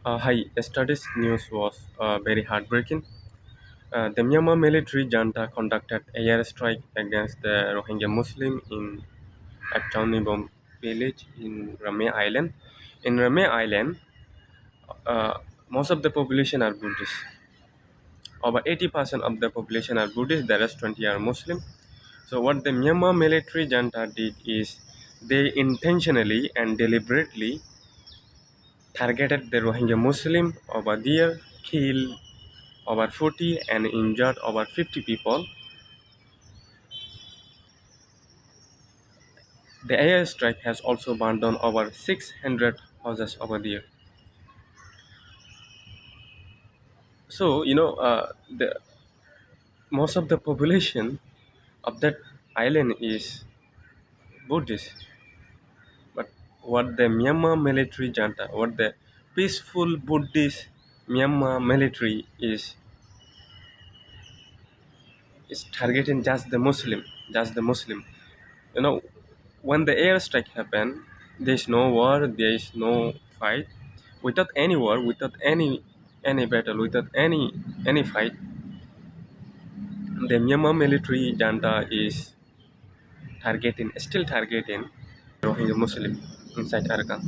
Hi, yesterday's news was very heartbreaking. The Myanmar military junta conducted a airstrike against the Rohingya Muslim in at Chaunibom village in Rame Island. In Rame Island, uh, most of the population are Buddhist. Over 80% of the population are Buddhist, the rest 20 are Muslim. So what the Myanmar military junta did is they intentionally and deliberately targeted the Rohingya Muslim over there, killed over 40 and injured over 50 people. The airstrike has also burned down over 600 houses over there. So, the most of the population of that island is Buddhist. But what the Myanmar military junta, what the peaceful Buddhist Myanmar military is targeting just the Muslim. You know, when the airstrike happened, there is no war, there is no fight. Without any war, without any battle, without any fight, the Myanmar military junta is still targeting Rohingya Muslim inside Arakan.